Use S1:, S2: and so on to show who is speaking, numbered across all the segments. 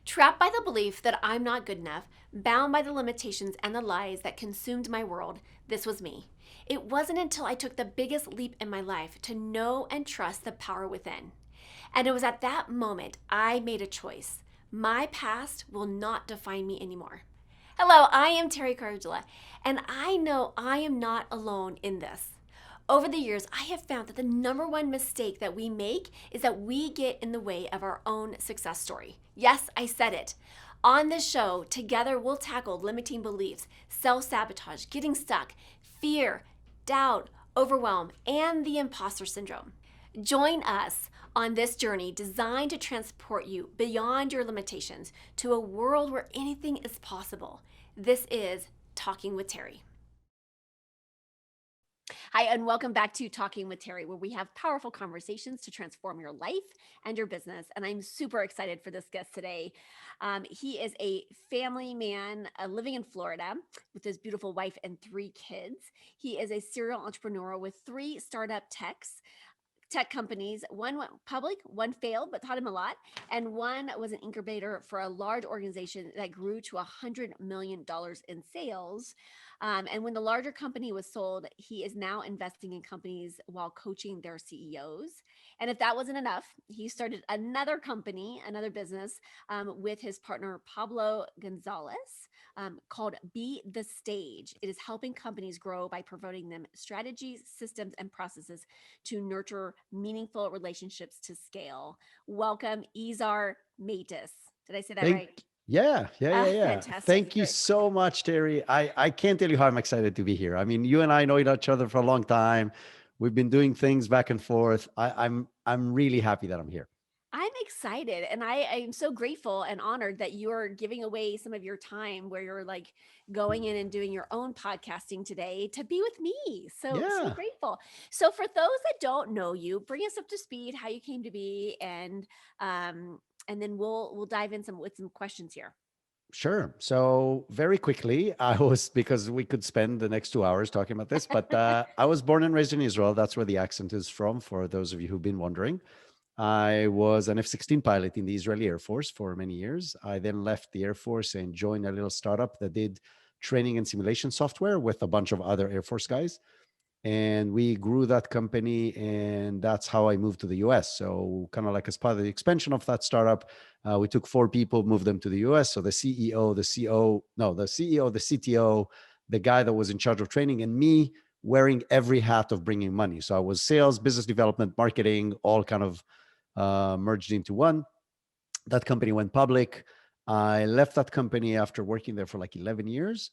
S1: Trapped by the belief that I'm not good enough, bound by the limitations and the lies that consumed my world, this was me. It wasn't until I took the biggest leap in my life to know and trust the power within. And it was at that moment I made a choice. My past will not define me anymore. Hello, I am Teri Cardula, and I know I am not alone in this. Over the years, I have found that the number one mistake that we make is that we get in the way of our own success story. Yes, I said it. On this show, together we'll tackle limiting beliefs, self sabotage, getting stuck, fear, doubt, overwhelm, and the imposter syndrome. Join us on this journey designed to transport you beyond your limitations to a world where anything is possible. This is Talking with Teri. Hi, and welcome back to Talking with Teri, where we have powerful conversations to transform your life and your business. And I'm super excited for this guest today. He is a family man living in Florida with his beautiful wife and 3 kids. He is a serial entrepreneur with 3 startup tech companies. One went public, one failed, but taught him a lot. And one was an incubator for a large organization that grew to $100 million in sales. And when the larger company was sold, he is now investing in companies while coaching their CEOs. And if that wasn't enough, he started another company, another business with his partner, Pablo Gonzales. Called Be the Stage. It is helping companies grow by providing them strategies, systems, and processes to nurture meaningful relationships to scale. Welcome, Isar Meitis. Did I say that
S2: Thank,
S1: right?
S2: yeah.
S1: Fantastic.
S2: Thank you
S1: Great.
S2: so much, Terry. I can't tell you how I'm excited to be here. I mean, you and I know each other for a long time. We've been doing things back and forth. I'm really happy that I'm here.
S1: I'm excited and I am so grateful and honored that you're giving away some of your time where you're like going in and doing your own podcasting today to be with me. So
S2: Yeah,
S1: grateful. So for those that don't know you, bring us up to speed how you came to be and then we'll dive in some with some questions here.
S2: sure. So very quickly, I was because we could spend the next 2 hours talking about this, but I was born and raised in Israel. That's where the accent is from. For those of you who've been wondering. I was an F-16 pilot in the Israeli Air Force for many years. I then left the Air Force and joined a little startup that did training and simulation software with a bunch of other Air Force guys. And we grew that company, and that's how I moved to the US. So, kind of like as part of the expansion of that startup, we took 4 people, moved them to the US. So, the CEO, the CO, no, the CEO, the CTO, the guy that was in charge of training, and me wearing every hat of bringing money. So, I was sales, business development, marketing, all kind of merged into one. That company went public. I left that company after working there for like 11 years.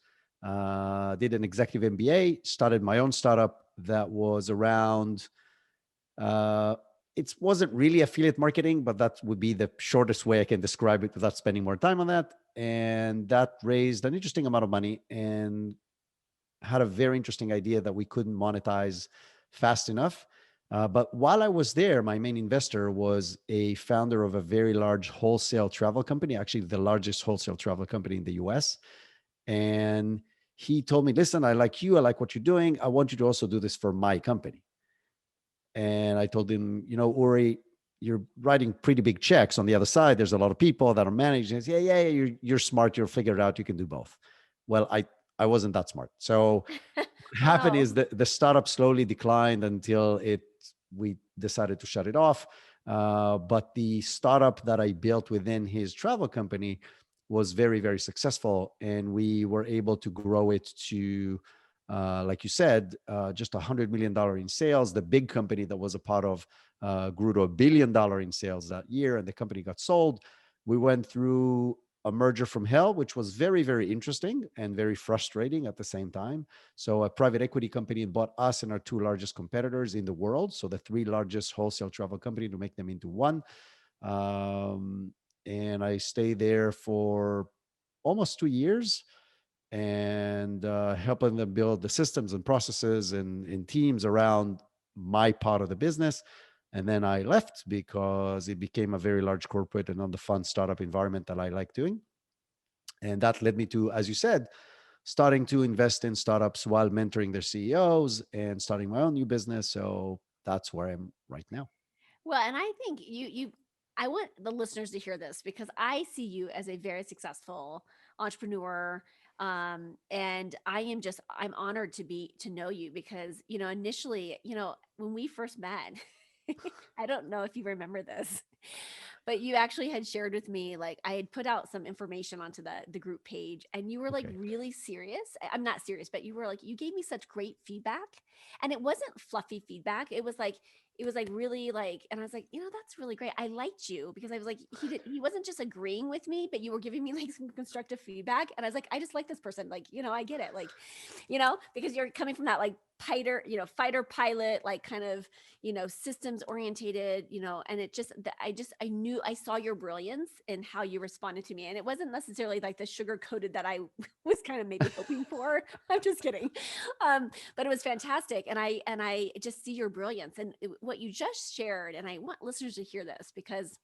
S2: Did an executive MBA, started my own startup that was around, uh, it wasn't really affiliate marketing, but that would be the shortest way I can describe it without spending more time on that. And that raised an interesting amount of money and had a very interesting idea that we couldn't monetize fast enough. But while I was there, my main investor was a founder of a very large wholesale travel company, actually the largest wholesale travel company in the US. And he told me, listen, I like you. I like what you're doing. I want you to also do this for my company. And I told him, Uri, you're writing pretty big checks on the other side. There's a lot of people that are managing. He said, yeah, you're smart. You'll figure it out. You can do both. Well, I wasn't that smart. So what
S1: Oh
S2: happened
S1: no.
S2: is that the startup slowly declined until we decided to shut it off. But the startup that I built within his travel company was very, very successful. And we were able to grow it to, like you said, just $100 million in sales. The big company that was a part of grew to $1 billion in sales that year, and the company got sold. We went through a merger from hell, which was very, very interesting and very frustrating at the same time. So a private equity company bought us and our 2 largest competitors in the world. So the 3 largest wholesale travel company to make them into one. Um, and I stayed there for almost 2 years and helping them build the systems and processes and teams around my part of the business. And then I left because it became a very large corporate and on the fun startup environment that I like doing. And that led me to, as you said, starting to invest in startups while mentoring their CEOs and starting my own new business. So that's where I'm right now.
S1: Well, and I think you I want the listeners to hear this because I see you as a very successful entrepreneur. And I'm honored to know you because, initially, when we first met, I don't know if you remember this, but you actually had shared with me, like, I had put out some information onto the group page, and you were like
S2: Okay.
S1: really serious. I'm not serious, but you were like, you gave me such great feedback. And it wasn't fluffy feedback. It was like really like, and I was like, that's really great. I liked you because I was like, he wasn't just agreeing with me, but you were giving me like some constructive feedback. And I was like, I just like this person. Like, I get it. Like, because you're coming from that like fighter pilot, like kind of, systems orientated, and I knew I saw your brilliance in how you responded to me. And it wasn't necessarily like the sugar coated that I was kind of maybe hoping for. I'm just kidding. But it was fantastic. And I just see your brilliance and what you just shared. And I want listeners to hear this because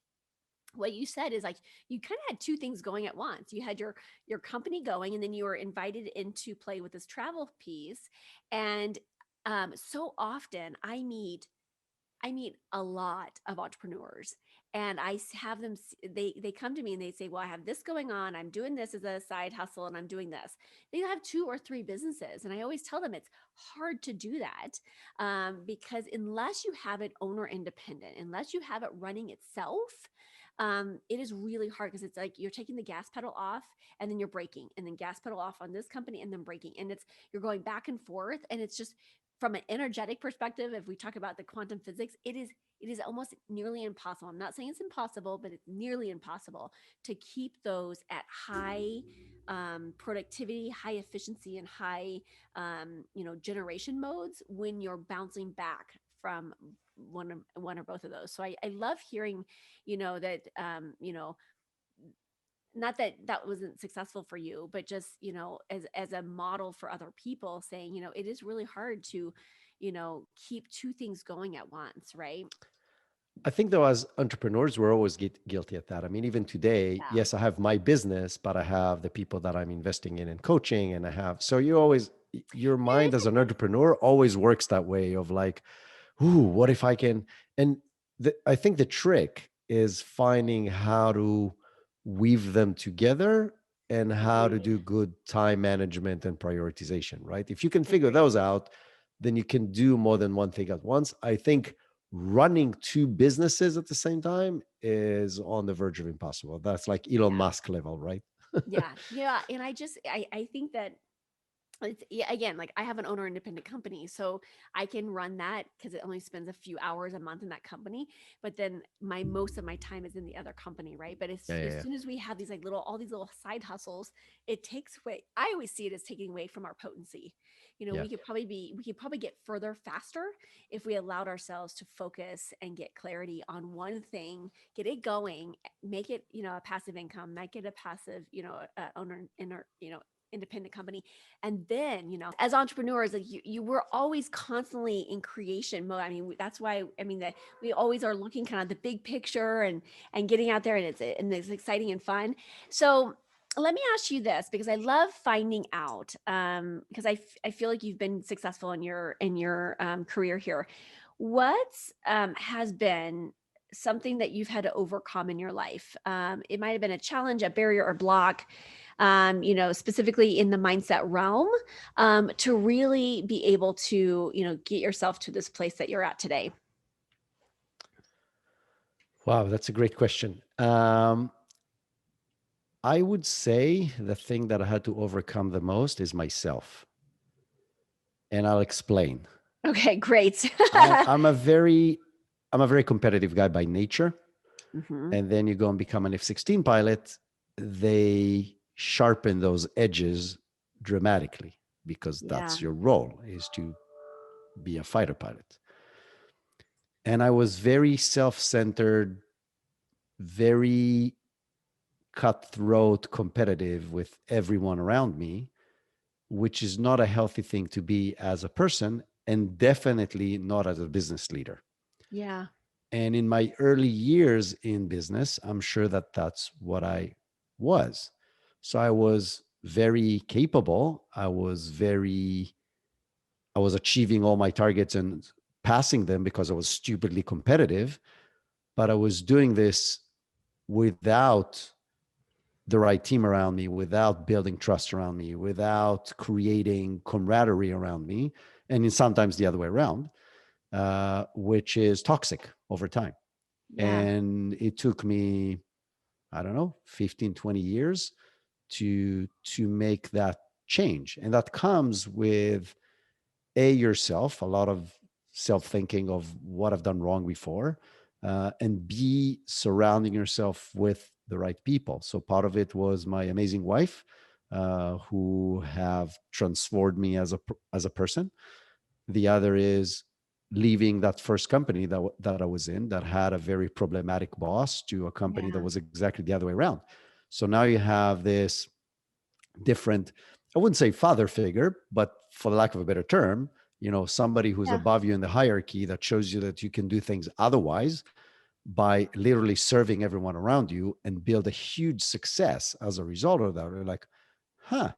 S1: what you said is like you kind of had two things going at once. You had your company going, and then you were invited in to play with this travel piece. And so often I meet a lot of entrepreneurs, and have them they come to me and they say, "Well, I have this going on. I'm doing this as a side hustle and I'm doing this." They have two or three businesses, and I always tell them it's hard to do that, because unless you have it owner independent, unless you have it running itself, it is really hard because it's like you're taking the gas pedal off and then you're braking, and then gas pedal off on this company and then braking, and you're going back and forth, and it's just from an energetic perspective. If we talk about the quantum physics, it is almost nearly impossible. I'm not saying it's impossible, but it's nearly impossible to keep those at high productivity, high efficiency, and high generation modes when you're bouncing back from one or both of those. So I love hearing, that not that that wasn't successful for you, but just, as a model for other people, saying, it is really hard to, keep two things going at once, right?
S2: I think though, as entrepreneurs, we're always guilty at that. I mean, even today,
S1: Yeah.
S2: yes, I have my business, but I have the people that I'm investing in and coaching, and I have. So you always, your mind as an entrepreneur always works that way of like, ooh, what if I can? And I think the trick is finding how to weave them together and how to
S1: Agreed.
S2: do good time management and prioritization, right? If you can figure
S1: Agreed.
S2: those out, then you can do more than one thing at once. I think running two businesses at the same time is on the verge of impossible. That's like Elon
S1: Yeah.
S2: Musk level, right?
S1: Yeah. Yeah. And I think that it's, yeah, again, like I have an owner independent company, so I can run that because it only spends a few hours a month in that company. But then my most of my time is in the other company, right? But
S2: Yeah, yeah,
S1: as
S2: yeah.
S1: soon as we have these like all these little side hustles, it takes away. I always see it as taking away from our potency.
S2: Yeah.
S1: We could probably get further faster if we allowed ourselves to focus and get clarity on one thing, get it going, make it, a passive income, make it a passive, owner independent company. And then, as entrepreneurs, like you we're always constantly in creation mode. I mean, that's why, I mean, that we always are looking kind of the big picture and getting out there, and it's exciting and fun. So let me ask you this, because I love finding out, because I feel like you've been successful in your career here. What has been something that you've had to overcome in your life? It might have been a challenge, a barrier, or block, specifically in the mindset realm, to really be able to, get yourself to this place that you're at today.
S2: Wow, that's a great question. I would say the thing that I had to overcome the most is myself, and I'll explain.
S1: Okay, great.
S2: I, I'm a very, I'm a very competitive guy by nature,
S1: Hmm.
S2: and then you go and become an F-16 pilot. They sharpen those edges dramatically because
S1: Yeah.
S2: that's your role, is to be a fighter pilot. And I was very self-centered, very cutthroat, competitive with everyone around me, which is not a healthy thing to be as a person, and definitely not as a business leader.
S1: Yeah.
S2: And in my early years in business, I'm sure that that's what I was. So I was very capable. I was achieving all my targets and passing them because I was stupidly competitive. but I was doing this without the right team around me, without building trust around me, without creating camaraderie around me, and sometimes the other way around, which is toxic over time.
S1: Yeah.
S2: And it took me, I don't know, 15, 20 years to make that change. And that comes with yourself, a lot of self-thinking of what I've done wrong before, and B, surrounding yourself with the right people. So part of it was my amazing wife, who have transformed me as a person. The other is leaving that first company that I was in that had a very problematic boss to a company that
S1: Yeah.
S2: was exactly the other way around. So now you have this different, I wouldn't say father figure, but for the lack of a better term, somebody who's
S1: Yeah.
S2: above you in the hierarchy that shows you that you can do things otherwise by literally serving everyone around you and build a huge success as a result of that. You're like, huh.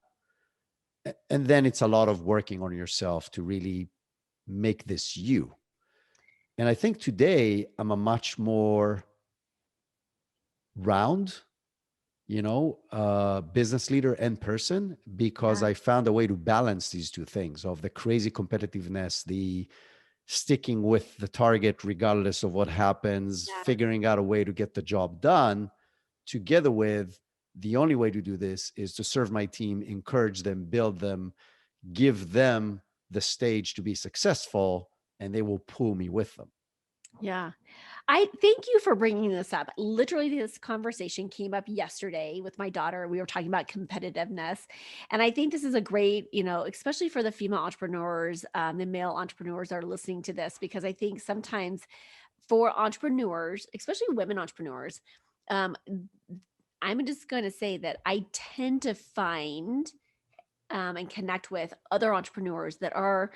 S2: And then it's a lot of working on yourself to really make this you. And I think today I'm a much more round, business leader and person, because
S1: Yeah.
S2: I found a way to balance these two things of the crazy competitiveness, the sticking with the target regardless of what happens,
S1: Yeah.
S2: figuring out a way to get the job done, together with the only way to do this is to serve my team, encourage them, build them, give them the stage to be successful, and they will pull me with them.
S1: Yeah. I thank you for bringing this up. Literally, this conversation came up yesterday with my daughter. We were talking about competitiveness. And I think this is a great, especially for the female entrepreneurs, the male entrepreneurs that are listening to this, because I think sometimes for entrepreneurs, especially women entrepreneurs, um, I'm just going to say that I tend to find and connect with other entrepreneurs that are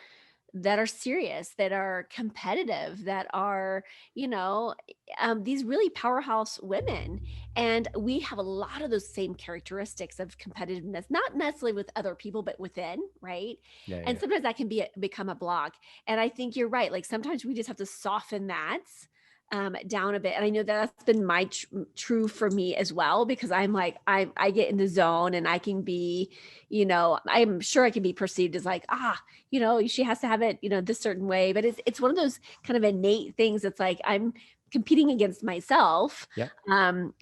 S1: serious, that are competitive, that are, these really powerhouse women. And we have a lot of those same characteristics of competitiveness, not necessarily with other people, but within, right?
S2: Yeah,
S1: And
S2: yeah,
S1: sometimes that can become a block. And I think you're right. Like sometimes we just have to soften that down a bit. And I know that's been my true for me as well, because I'm like, I get in the zone and I can be, I'm sure I can be perceived as like, she has to have it, this certain way. But it's one of those kind of innate things. It's like I'm competing against myself.
S2: yeah.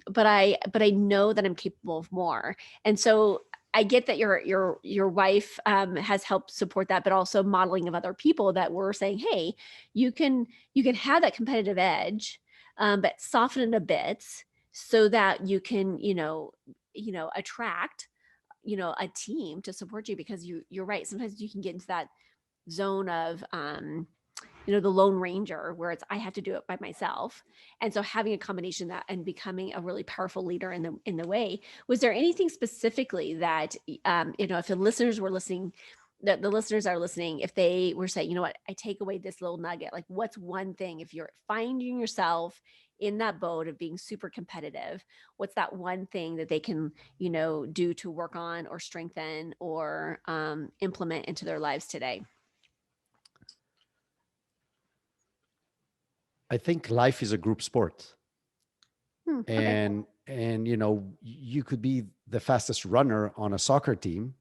S1: But I know that I'm capable of more. And so I get that your wife has helped support that, but also modeling of other people that were saying, hey, you can you can have that competitive edge, but soften it a bit so that you can, attract, a team to support you, because you're right. Sometimes you can get into that zone of the lone ranger where it's I have to do it by myself. And so having a combination of that and becoming a really powerful leader in the way. Was there anything specifically that if the listeners were listening, that the listeners are listening, if they were saying, you know what, I take away this little nugget, like what's one thing, if you're finding yourself in that boat of being super competitive, what's that one thing that they can, do to work on or strengthen or implement into their lives today?
S2: I think life is a group sport.
S1: Okay.
S2: And you could be the fastest runner on a soccer team.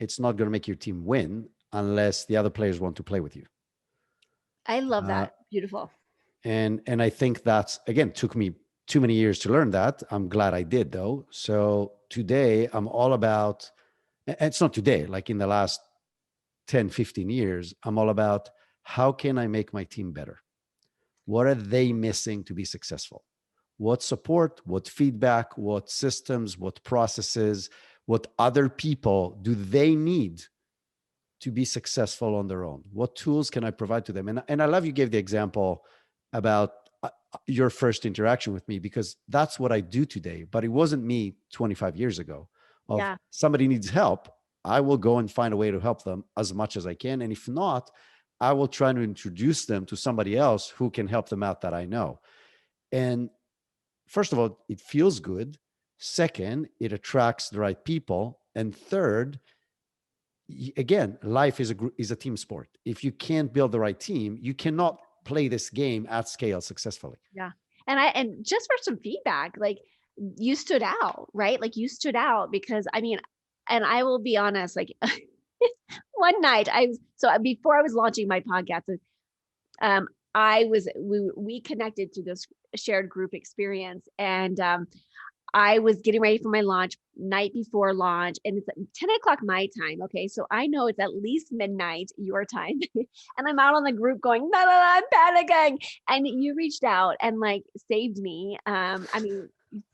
S2: It's not going to make your team win unless the other players want to play with you.
S1: I love
S2: uh,
S1: that. Beautiful.
S2: and I think that's, again, took me too many years to learn that. I'm glad I did, though. So today I'm all about, and it's not today, like in the last 10, 15 years, I'm all about how can I make my team better? What are they missing to be successful? What support, what feedback, what systems, what processes, what other people do they need to be successful on their own? What tools can I provide to them? And I love you gave the example about your first interaction with me, because that's what I do today. But it wasn't me 25 years ago. Of
S1: Yeah.
S2: somebody needs help, I will go and find a way to help them as much as I can. And if not, I will try to introduce them to somebody else who can help them out that I know. And first of all, it feels good. Second, it attracts the right people. And third, again, life is a team sport. If you can't build the right team, you cannot play this game at scale successfully.
S1: Yeah. And just for some feedback, like you stood out, right? Like you stood out because I mean, and I will be honest, like one night before I was launching my podcast, um, we connected through this shared group experience, and I was getting ready for my launch night before launch, and it's 10 o'clock my time. Okay. So I know it's at least midnight your time. And I'm out on the group going, no, no, no, I'm panicking. And you reached out and like saved me. I mean,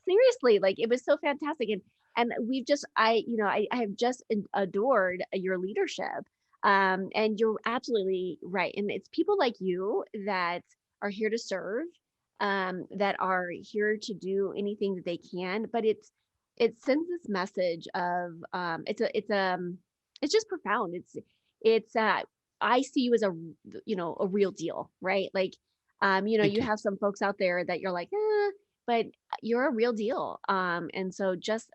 S1: seriously, like it was so fantastic. And we've just, I have just adored your leadership. And you're absolutely right. And it's people like you that are here to serve, that are here to do anything that they can. But it sends this message of it's just profound. It's I see you as a real deal, right? Like
S2: Thank
S1: you
S2: you.
S1: have some folks out there that you're like, but you're a real deal. And so just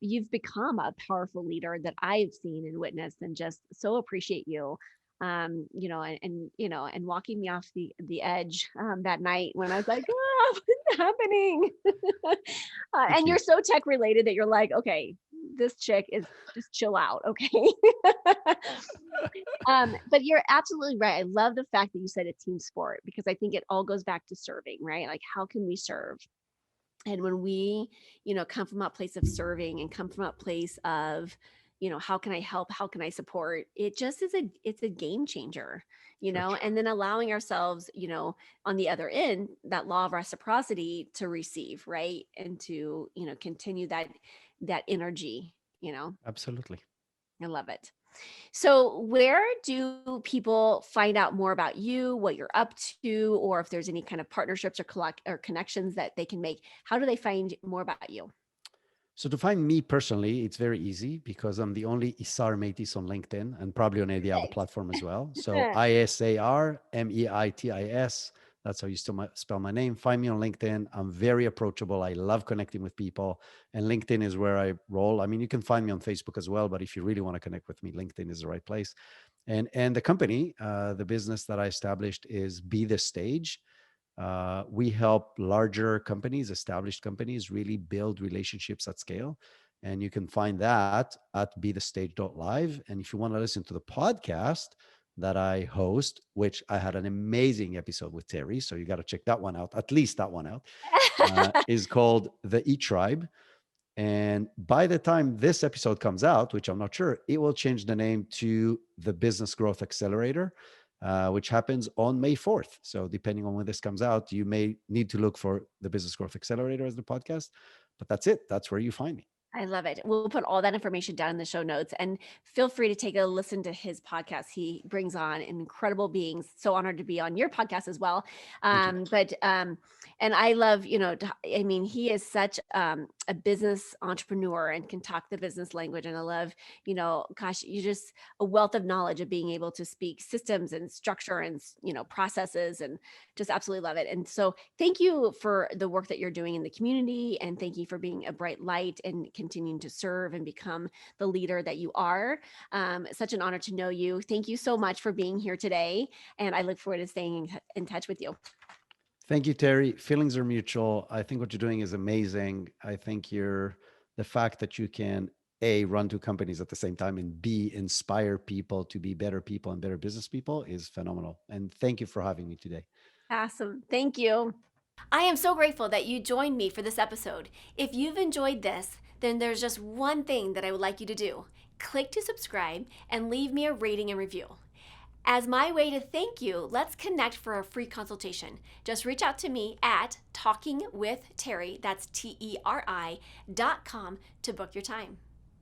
S1: you've become a powerful leader that I've seen and witnessed, and just so appreciate you. And walking me off the edge that night when I was like, what's happening?
S2: Thank
S1: And you're
S2: you.
S1: so tech related that you're like, okay, this chick is just chill out, okay? But you're absolutely right. I love the fact that you said a team sport, because I think it all goes back to serving, right? Like, how can we serve? And when we come from a place of serving and come from a place of how can I help, how can I support, it just it's a game changer.
S2: Sure.
S1: And then allowing ourselves on the other end, that law of reciprocity, to receive, right, and to continue that energy.
S2: Absolutely.
S1: I love it. So where do people find out more about you, what you're up to, or if there's any kind of partnerships or connections that they can make? How do they find more about you?
S2: So to find me personally, it's very easy because I'm the only Isar Meitis on LinkedIn and probably on any other
S1: Perfect.
S2: platform as well. So ISARMEITIS. That's how you still spell my name. Find me on LinkedIn. I'm very approachable. I love connecting with people, and LinkedIn is where I roll. I mean, you can find me on Facebook as well, but if you really want to connect with me, LinkedIn is the right place. And the company, the business that I established is Be the Stage. We help larger companies, established companies, really build relationships at scale. And you can find that at bethestage.live. And if you want to listen to the podcast that I host, which I had an amazing episode with Terry, so you got to check that one out, at least that one out, is called The E Tribe. And by the time this episode comes out, which I'm not sure, it will change the name to the Business Growth Accelerator, which happens on May 4th. So, depending on when this comes out, you may need to look for the Business Growth Accelerator as the podcast. But that's it. That's where you find me.
S1: I love it. We'll put all that information down in the show notes, and feel free to take a listen to his podcast. He brings on incredible beings. So honored to be on your podcast as well.
S2: Thank you.
S1: And I love, I mean, he is such a business entrepreneur and can talk the business language. And I love, gosh, you're just a wealth of knowledge of being able to speak systems and structure and, processes, and just absolutely love it. And so thank you for the work that you're doing in the community. And thank you for being a bright light and continuing to serve and become the leader that you are. Such an honor to know you. Thank you so much for being here today. And I look forward to staying in touch with you.
S2: Thank you, Terry. Feelings are mutual. I think what you're doing is amazing. I think the fact that you can A, run two companies at the same time, and B, inspire people to be better people and better business people is phenomenal. And thank you for having me today.
S1: Awesome. Thank you. I am so grateful that you joined me for this episode. If you've enjoyed this, then there's just one thing that I would like you to do. Click to subscribe and leave me a rating and review. As my way to thank you, let's connect for a free consultation. Just reach out to me at Talking with Teri, that's TERI.com, to book your time.